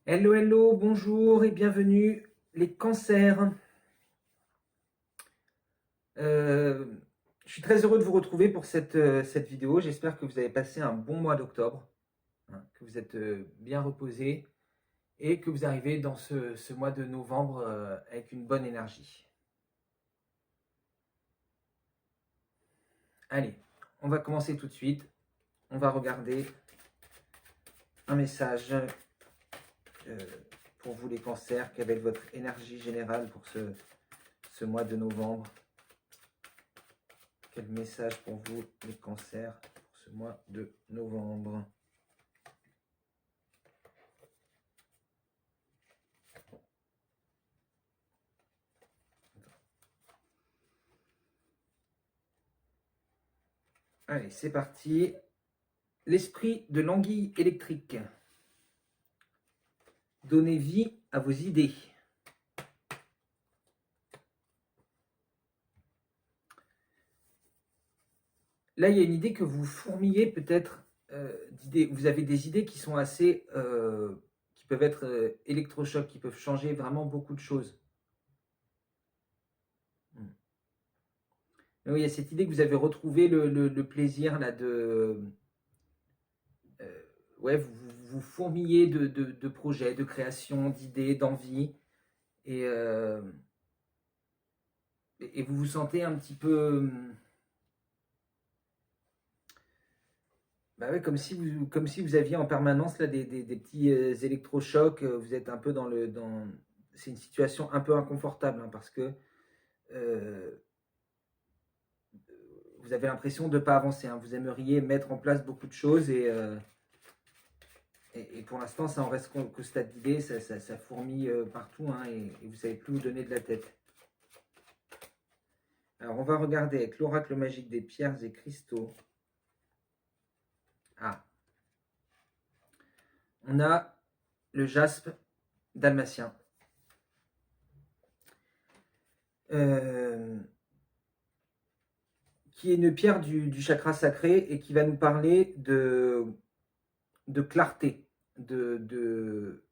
Hello, hello, bonjour et bienvenue les cancers. Euh, je suis très heureux de vous retrouver pour cette vidéo. J'espère que vous avez passé un bon mois d'octobre, hein, que vous êtes bien reposés et que vous arrivez dans ce mois de novembre avec une bonne énergie. Allez, on va commencer tout de suite. On va regarder un message euh, pour vous les cancers. Quelle est votre énergie générale pour ce mois de novembre? Quel message pour vous, les cancers, pour ce mois de novembre? Allez, c'est parti. L'esprit de l'anguille électrique. Donnez vie à vos idées. Là, il y a une idée que vous fourmillez peut-être d'idées. Vous avez des idées qui sont assez, qui peuvent être électrochocs, qui peuvent changer vraiment beaucoup de choses. Oui, il y a cette idée que vous avez retrouvé le plaisir là ouais, vous fourmillez de projets, de création, d'idées, d'envie, et, euh, et vous vous sentez un petit peu, bah ouais, comme si vous aviez en permanence là, des petits électrochocs. Vous êtes un peu c'est une situation un peu inconfortable, hein, parce que euh, vous avez l'impression de ne pas avancer, hein. Vous aimeriez mettre en place beaucoup de choses et pour l'instant, ça en reste qu'au stade d'idée. Ça fourmille partout, hein, et vous ne savez plus où donner de la tête. Alors, on va regarder avec l'oracle magique des pierres et cristaux. Ah, on a le jaspe dalmatien. Euh, qui est une pierre du chakra sacré et qui va nous parler de clarté, de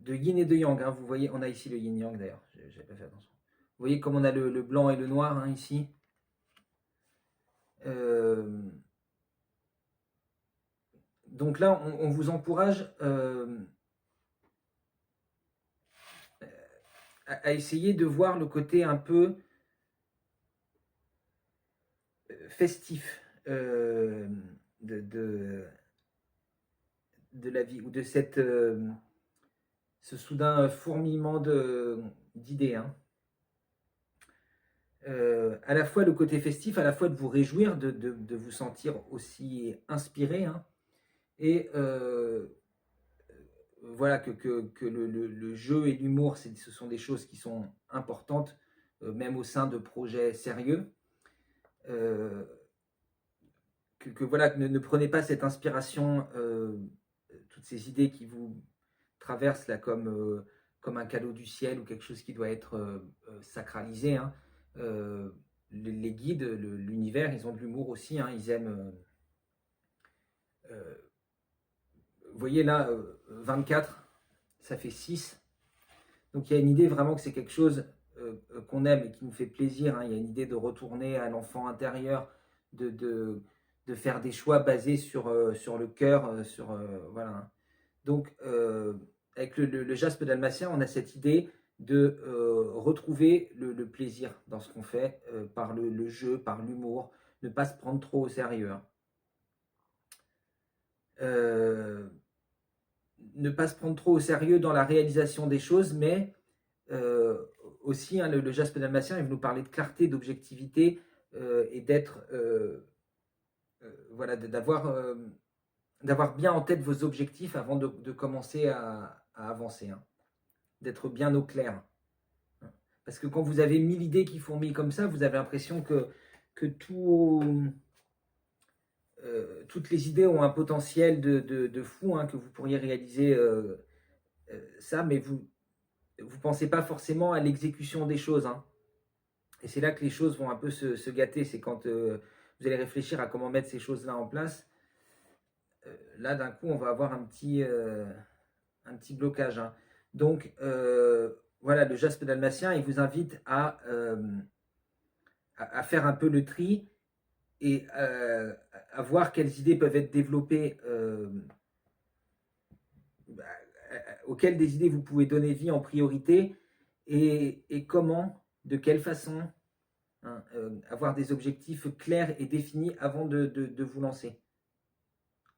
yin et de yang, hein. Vous voyez, on a ici le yin-yang d'ailleurs, j'avais pas fait attention. Vous voyez comme on a le blanc et le noir, hein, ici. Euh, donc là, on vous encourage à essayer de voir le côté un peu festif de, de, de la vie, ou de ce soudain fourmillement d'idées, hein. À la fois le côté festif, à la fois de vous réjouir, de vous sentir aussi inspiré, hein, et voilà que le jeu et l'humour, ce sont des choses qui sont importantes, même au sein de projets sérieux. Euh, voilà, ne prenez pas cette inspiration, toutes ces idées qui vous traversent là comme un cadeau du ciel ou quelque chose qui doit être sacralisé, hein. Euh, les guides, l'univers, ils ont de l'humour aussi, hein. Ils aiment. Vous voyez là, 24, ça fait 6. Donc il y a une idée vraiment que c'est quelque chose qu'on aime et qui nous fait plaisir, hein. Il y a une idée de retourner à l'enfant intérieur, de, de, de faire des choix basés sur le cœur, voilà, hein. Donc avec le jaspe dalmatien, on a cette idée de retrouver le plaisir dans ce qu'on fait, par le jeu, par l'humour, ne pas se prendre trop au sérieux, hein. Euh, ne pas se prendre trop au sérieux dans la réalisation des choses, mais euh, aussi, hein, le jaspe dalmatien, il veut nous parler de clarté, d'objectivité, et d'être, voilà, d'avoir bien en tête vos objectifs avant de commencer à avancer, hein. D'être bien au clair. Parce que quand vous avez 1000 idées qui fourmillent comme ça, vous avez l'impression que toutes les idées ont un potentiel de fou, hein, que vous pourriez réaliser ça, mais vous ne pensez pas forcément à l'exécution des choses, hein. Et c'est là que les choses vont un peu se gâter. C'est quand vous allez réfléchir à comment mettre ces choses-là en place. là d'un coup on va avoir un petit blocage, hein. Donc voilà, le jaspe dalmatien, il vous invite à faire un peu le tri et à voir quelles idées peuvent être développées, bah, auxquelles des idées vous pouvez donner vie en priorité, et comment, de quelle façon, hein, avoir des objectifs clairs et définis avant de vous lancer.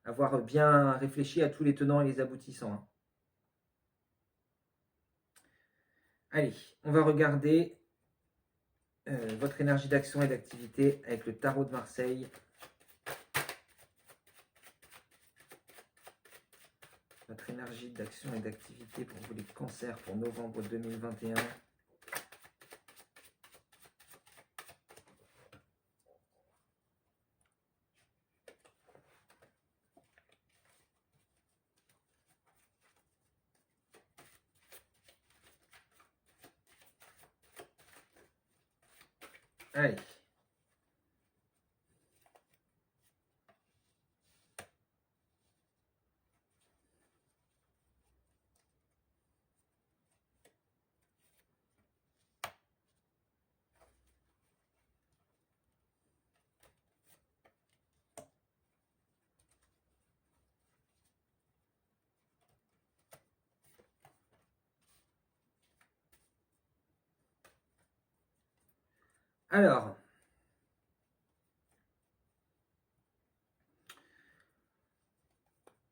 Avoir bien réfléchi à tous les tenants et les aboutissants, hein. Allez, on va regarder votre énergie d'action et d'activité avec le tarot de Marseille. Votre énergie d'action et d'activité pour vous les cancers pour novembre 2021. Allez. Alors,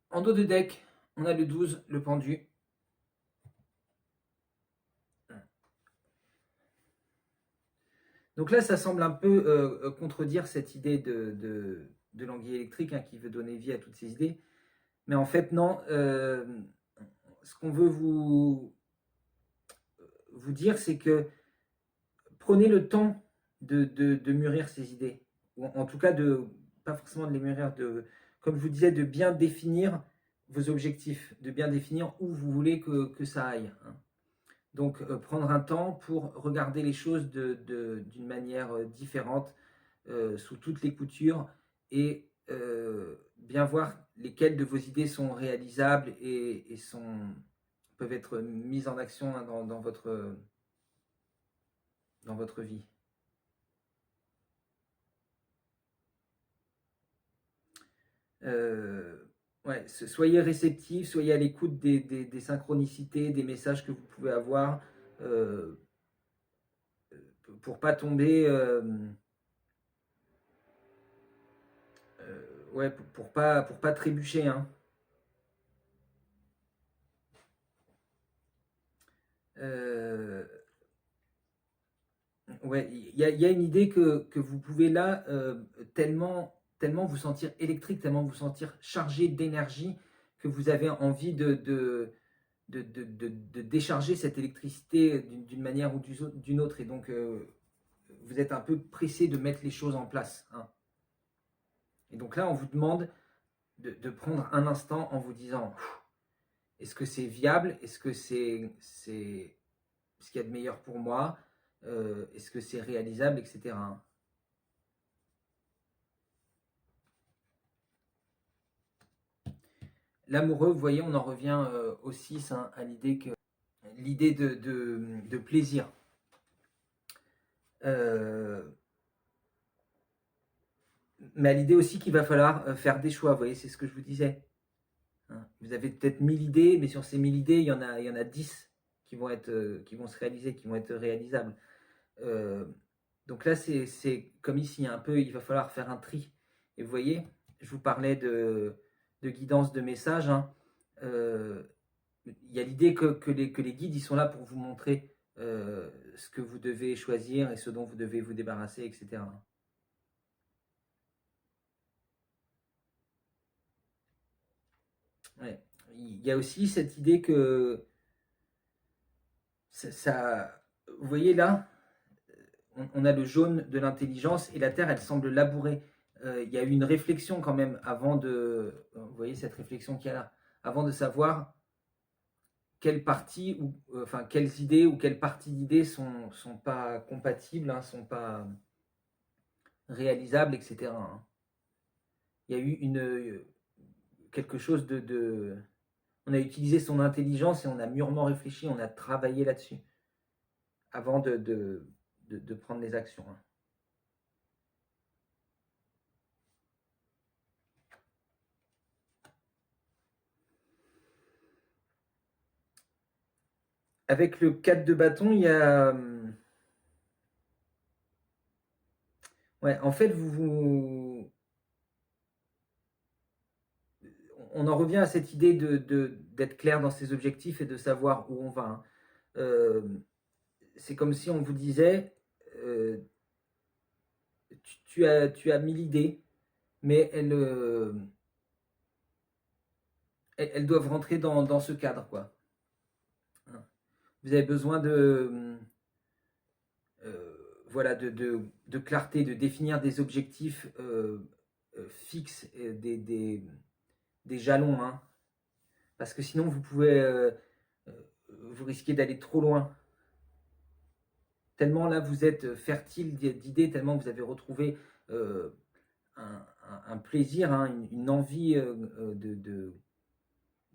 en dos de deck, on a le 12, le pendu. Donc là, ça semble un peu contredire cette idée de l'anguille électrique, hein, qui veut donner vie à toutes ces idées. Mais en fait, non. Ce qu'on veut vous dire, c'est que prenez le temps de mûrir ces idées. Ou en tout cas, pas forcément de les mûrir, comme je vous disais, de bien définir vos objectifs, de bien définir où vous voulez que ça aille, hein. Donc, prendre un temps pour regarder les choses d'une manière différente, sous toutes les coutures, et bien voir lesquelles de vos idées sont réalisables et peuvent être mises en action, hein, dans votre vie. Ouais, soyez réceptifs, soyez à l'écoute des synchronicités, des messages que vous pouvez avoir, pour pas tomber, ouais, pour pas trébucher, hein. Ouais, il y a une idée que vous pouvez là, tellement vous sentir électrique, tellement vous sentir chargé d'énergie, que vous avez envie de décharger cette électricité d'une manière ou d'une autre. Et donc, vous êtes un peu pressé de mettre les choses en place, hein. Et donc là, on vous demande de prendre un instant en vous disant, est-ce que c'est viable? Est-ce que c'est ce qu'il y a de meilleur pour moi? Est-ce que c'est réalisable, etc. L'amoureux, vous voyez, on en revient au 6, hein, à l'idée de plaisir. Mais à l'idée aussi qu'il va falloir faire des choix, vous voyez, c'est ce que je vous disais, hein. Vous avez peut-être 1000 idées, mais sur ces 1000 idées, il y en a 10 qui vont se réaliser, qui vont être réalisables. Euh, donc là, c'est comme ici, un peu, il va falloir faire un tri. Et vous voyez, je vous parlais de guidance de message, hein. Il y a l'idée que les guides, ils sont là pour vous montrer ce que vous devez choisir et ce dont vous devez vous débarrasser, etc. Ouais. Il y a aussi cette idée que vous voyez là, on a le jaune de l'intelligence et la Terre, elle semble labourer. Il y a eu une réflexion quand même avant vous voyez cette réflexion qu'il y a là, avant de savoir quelles parties ou enfin quelles idées ou quelles parties d'idées sont pas compatibles, hein, sont pas réalisables, etc., hein. Il y a eu quelque chose On a utilisé son intelligence et on a mûrement réfléchi, on a travaillé là-dessus avant de prendre les actions, hein. Avec le 4 de bâton, il y a... Ouais, en fait, on en revient à cette idée d'être clair dans ses objectifs et de savoir où on va, hein. C'est comme si on vous disait, tu as 1000 idées, mais elles doivent rentrer dans ce cadre, quoi. Vous avez besoin voilà, de clarté, de définir des objectifs fixes, des jalons, hein. Parce que sinon, vous risquez d'aller trop loin. Tellement là, vous êtes fertile d'idées, tellement vous avez retrouvé un plaisir, hein, une envie de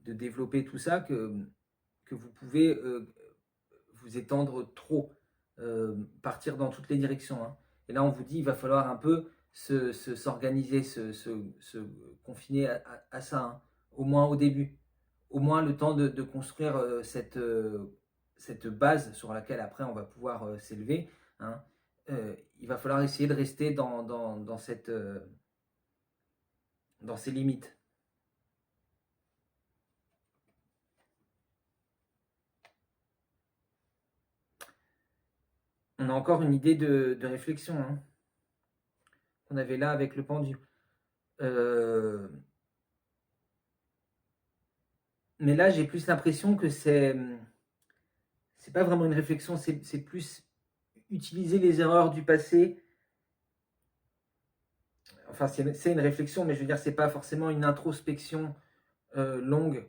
développer tout ça que vous pouvez vous étendre trop, partir dans toutes les directions, hein. Et là, on vous dit, il va falloir un peu s'organiser, se confiner à ça, hein, au moins au début. Au moins le temps de construire cette base sur laquelle après on va pouvoir s'élever, hein. Il va falloir essayer de rester dans ces limites. On a encore une idée de réflexion, hein, qu'on avait là avec le pendu. Mais là, j'ai plus l'impression que c'est pas vraiment une réflexion, c'est plus utiliser les erreurs du passé. Enfin, c'est une réflexion, mais je veux dire, c'est pas forcément une introspection longue.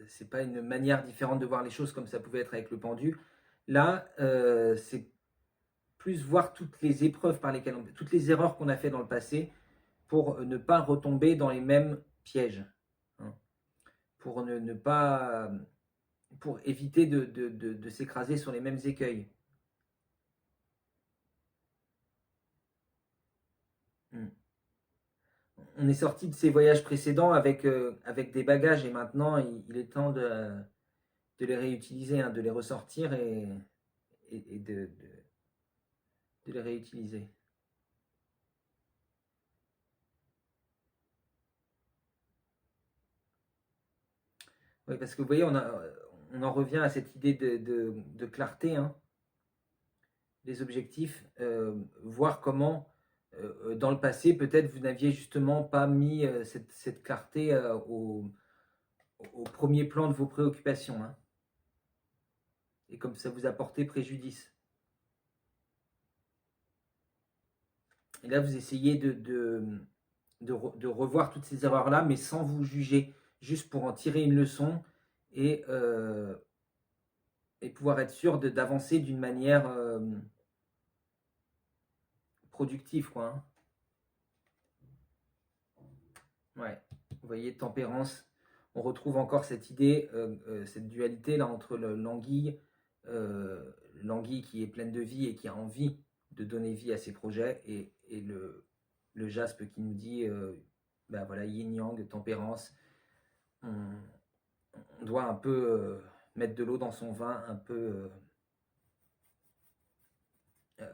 C'est pas une manière différente de voir les choses comme ça pouvait être avec le pendu. Là, c'est plus voir toutes les épreuves par lesquelles toutes les erreurs qu'on a fait dans le passé pour ne pas retomber dans les mêmes pièges, hein. Pour ne pas pour éviter de s'écraser sur les mêmes écueils. On est sorti de ces voyages précédents avec des bagages et maintenant il est temps de les réutiliser, hein, de les ressortir et de les réutiliser. Oui, parce que vous voyez, on en revient à cette idée de clarté, hein, des objectifs, voir comment dans le passé, peut-être vous n'aviez justement pas mis cette clarté au premier plan de vos préoccupations, hein, et comme ça vous a porté préjudice. Et là, vous essayez de revoir toutes ces erreurs-là, mais sans vous juger, juste pour en tirer une leçon et pouvoir être sûr d'avancer d'une manière productive, quoi, hein. Ouais, vous voyez, tempérance, on retrouve encore cette idée, cette dualité là entre l'anguille, l'anguille qui est pleine de vie et qui a envie de donner vie à ses projets, et le jaspe qui nous dit, ben voilà, yin-yang, tempérance, on doit un peu mettre de l'eau dans son vin, un peu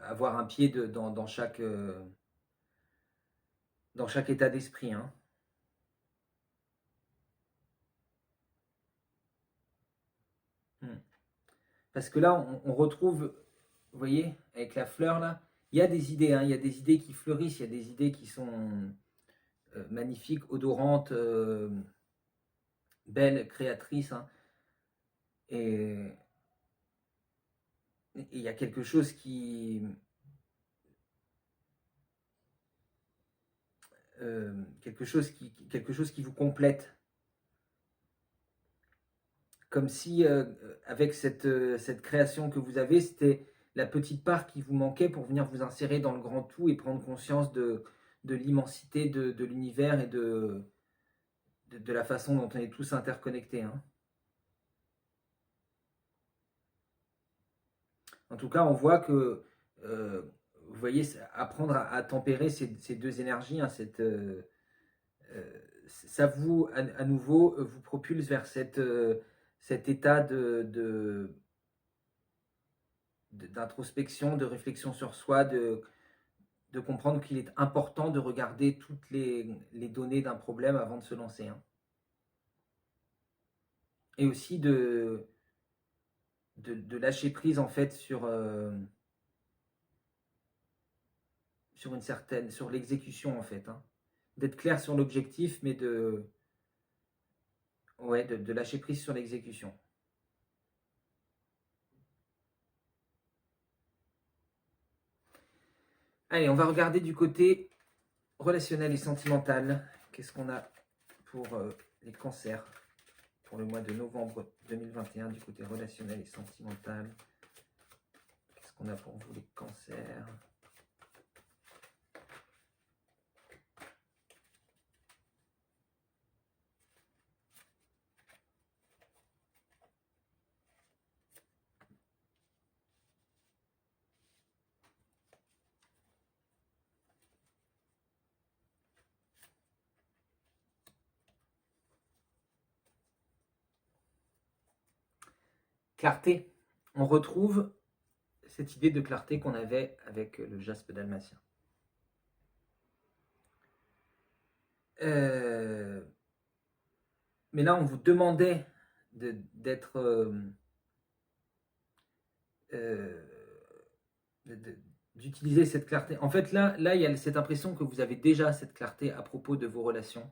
avoir un pied dans chaque état d'esprit, hein. Parce que là, on retrouve, vous voyez, avec la fleur là, il y a des idées, hein, il y a des idées qui fleurissent, il y a des idées qui sont magnifiques, odorantes, belles, créatrices, hein. Et il y a quelque chose quelque chose qui vous complète. Comme si, avec cette création que vous avez, c'était la petite part qui vous manquait pour venir vous insérer dans le grand tout et prendre conscience de l'immensité de l'univers et de la façon dont on est tous interconnectés, hein. En tout cas, on voit que, vous voyez, apprendre à tempérer ces deux énergies, hein, ça vous, à nouveau, vous propulse vers cet état d'introspection, de réflexion sur soi, de comprendre qu'il est important de regarder toutes les données d'un problème avant de se lancer, hein. Et aussi de lâcher prise en fait sur l'exécution en fait, hein. D'être clair sur l'objectif, mais ouais, de lâcher prise sur l'exécution. Allez, on va regarder du côté relationnel et sentimental. Qu'est-ce qu'on a pour les cancers pour le mois de novembre 2021 du côté relationnel et sentimental? Qu'est-ce qu'on a pour vous les cancers? Clarté. On retrouve cette idée de clarté qu'on avait avec le jaspe dalmatien. Mais là, on vous demandait d'utiliser cette clarté. En fait, là, il y a cette impression que vous avez déjà cette clarté à propos de vos relations.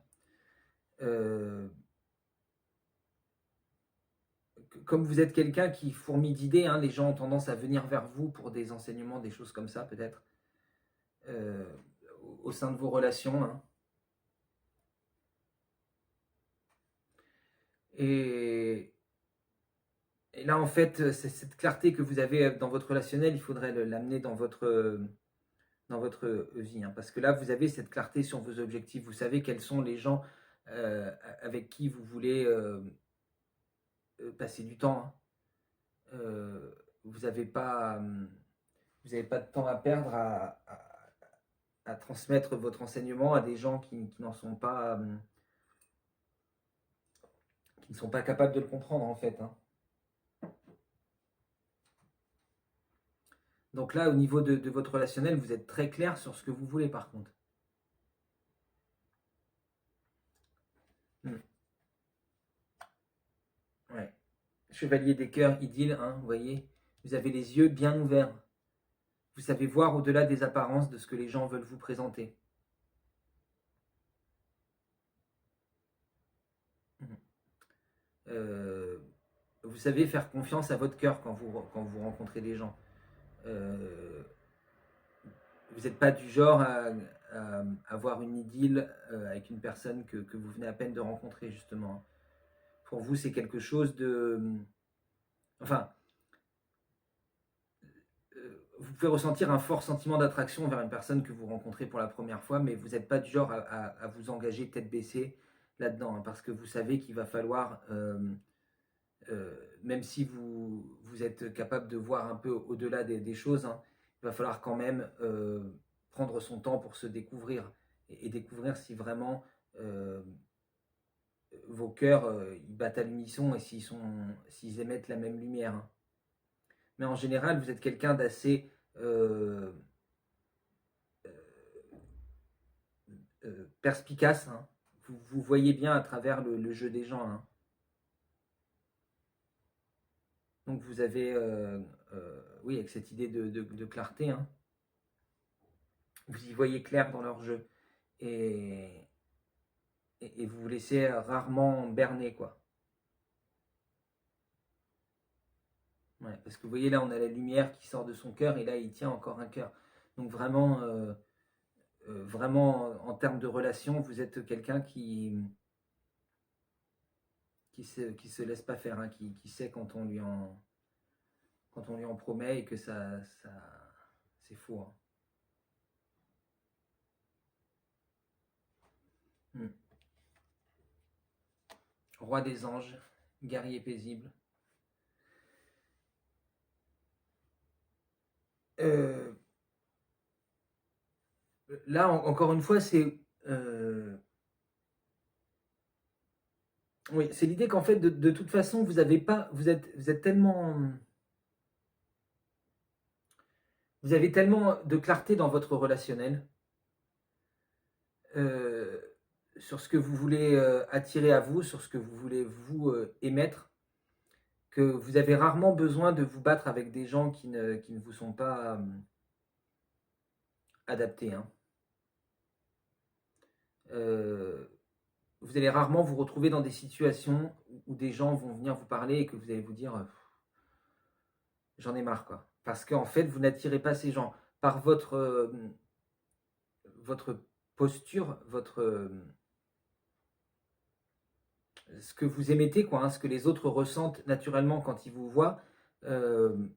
Comme vous êtes quelqu'un qui fourmille d'idées, hein, les gens ont tendance à venir vers vous pour des enseignements, des choses comme ça, peut-être, au sein de vos relations, hein. Et là, en fait, c'est cette clarté que vous avez dans votre relationnel, il faudrait l'amener dans votre vie, hein, parce que là, vous avez cette clarté sur vos objectifs. Vous savez quels sont les gens avec qui vous voulez passer du temps, hein. Vous n'avez pas, de temps à perdre à transmettre votre enseignement à des gens qui n'en sont pas, qui ne sont pas capables de le comprendre, en fait, hein. Donc là, au niveau de votre relationnel, vous êtes très clair sur ce que vous voulez, par contre. Hmm. Ouais. Chevalier des cœurs, idylle, hein, vous voyez, vous avez les yeux bien ouverts. Vous savez voir au-delà des apparences de ce que les gens veulent vous présenter. Euh, vous savez faire confiance à votre cœur quand vous rencontrez des gens. Vous n'êtes pas du genre à avoir une idylle avec une personne que vous venez à peine de rencontrer, justement. Pour vous, c'est quelque chose de... Enfin, vous pouvez ressentir un fort sentiment d'attraction vers une personne que vous rencontrez pour la première fois, mais vous n'êtes pas du genre à vous engager tête baissée là-dedans, hein, parce que vous savez qu'il va falloir, même si vous êtes capable de voir un peu au-delà des choses, hein, il va falloir quand même prendre son temps pour se découvrir et découvrir si vraiment vos cœurs ils battent à l'unisson et s'ils émettent la même lumière, hein. Mais en général, vous êtes quelqu'un d'assez perspicace, hein. Vous voyez bien à travers le jeu des gens, hein. Donc vous avez, oui, avec cette idée de clarté, hein, vous y voyez clair dans leur jeu. Et, et vous vous laissez rarement berner, quoi. Ouais, parce que vous voyez, là, on a la lumière qui sort de son cœur, et là, il tient encore un cœur. Donc vraiment, vraiment, en termes de relation, vous êtes quelqu'un qui se laisse pas faire, hein, qui sait quand on lui en promet et que ça c'est faux, hein. Roi des anges, guerrier paisible. Là, encore une fois, c'est oui, c'est l'idée qu'en fait, de toute façon, vous avez pas, vous êtes tellement, vous avez tellement de clarté dans votre relationnel euh, sur ce que vous voulez attirer à vous, sur ce que vous voulez vous émettre, que vous avez rarement besoin de vous battre avec des gens qui ne vous sont pas adaptés. Hein. Vous allez rarement vous retrouver dans des situations où des gens vont venir vous parler et que vous allez vous dire j'en ai marre quoi. Parce qu'en fait, vous n'attirez pas ces gens par votre posture, ce que vous émettez, quoi, hein, ce que les autres ressentent naturellement quand ils vous voient. Il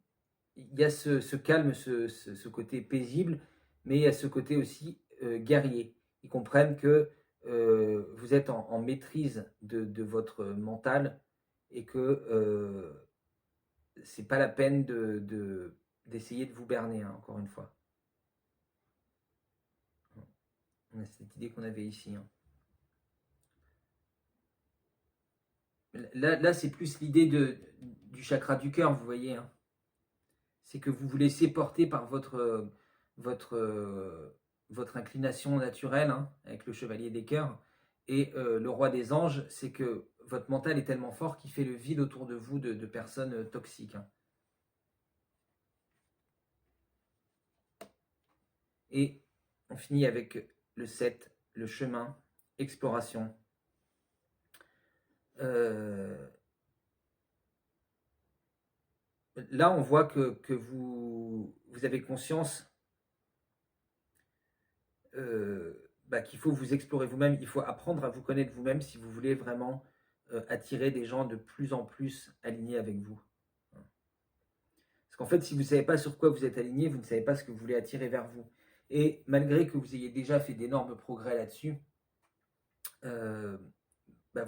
y a ce calme, ce côté paisible, mais il y a ce côté aussi guerrier. Ils comprennent que vous êtes en maîtrise de votre mental et que c'est pas la peine d'essayer de vous berner, hein, encore une fois. On a cette idée qu'on avait ici. Hein. Là c'est plus l'idée du chakra du cœur, vous voyez. Hein. C'est que vous vous laissez porter par votre inclination naturelle, hein, avec le chevalier des cœurs. Et le roi des anges, c'est que votre mental est tellement fort qu'il fait le vide autour de vous de personnes toxiques. Hein. Et on finit avec le 7, le chemin, exploration. Là, on voit que vous avez conscience qu'il faut vous explorer vous-même, il faut apprendre à vous connaître vous-même si vous voulez vraiment attirer des gens de plus en plus alignés avec vous. Parce qu'en fait, si vous ne savez pas sur quoi vous êtes aligné, vous ne savez pas ce que vous voulez attirer vers vous. Et malgré que vous ayez déjà fait d'énormes progrès là-dessus, vous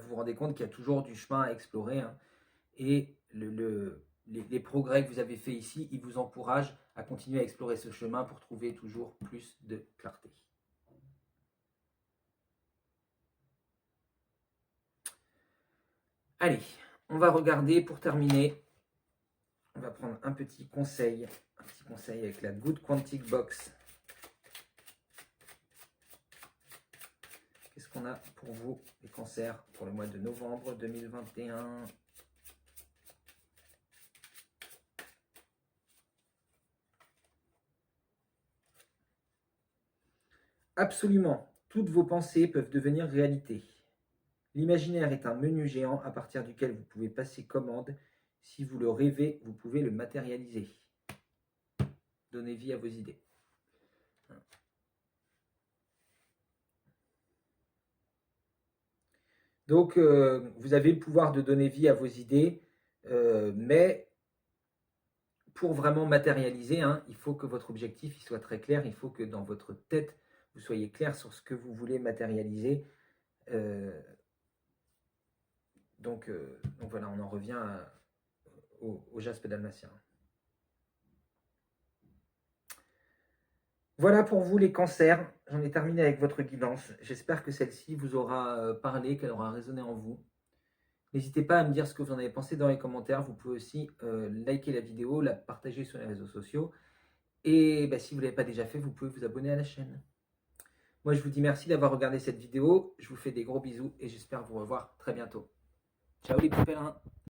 vous rendez compte qu'il y a toujours du chemin à explorer. Hein. Et les progrès que vous avez faits ici, ils vous encouragent à continuer à explorer ce chemin pour trouver toujours plus de clarté. Allez, on va regarder pour terminer. On va prendre un petit conseil avec la Good Quantic Box. Qu'est-ce qu'on a pour vous, les cancers, pour le mois de novembre 2021 ? Absolument, toutes vos pensées peuvent devenir réalité. L'imaginaire est un menu géant à partir duquel vous pouvez passer commande. Si vous le rêvez, vous pouvez le matérialiser. Donnez vie à vos idées. Donc, vous avez le pouvoir de donner vie à vos idées, mais pour vraiment matérialiser, hein, il faut que votre objectif il soit très clair. Il faut que dans votre tête, vous soyez clair sur ce que vous voulez matérialiser. Donc voilà, on en revient au jaspe dalmatien. Voilà pour vous les cancers. J'en ai terminé avec votre guidance. J'espère que celle-ci vous aura parlé, qu'elle aura résonné en vous. N'hésitez pas à me dire ce que vous en avez pensé dans les commentaires. Vous pouvez aussi liker la vidéo, la partager sur les réseaux sociaux. Et si vous ne l'avez pas déjà fait, vous pouvez vous abonner à la chaîne. Moi, je vous dis merci d'avoir regardé cette vidéo. Je vous fais des gros bisous et j'espère vous revoir très bientôt. Ciao les petits pèlerins.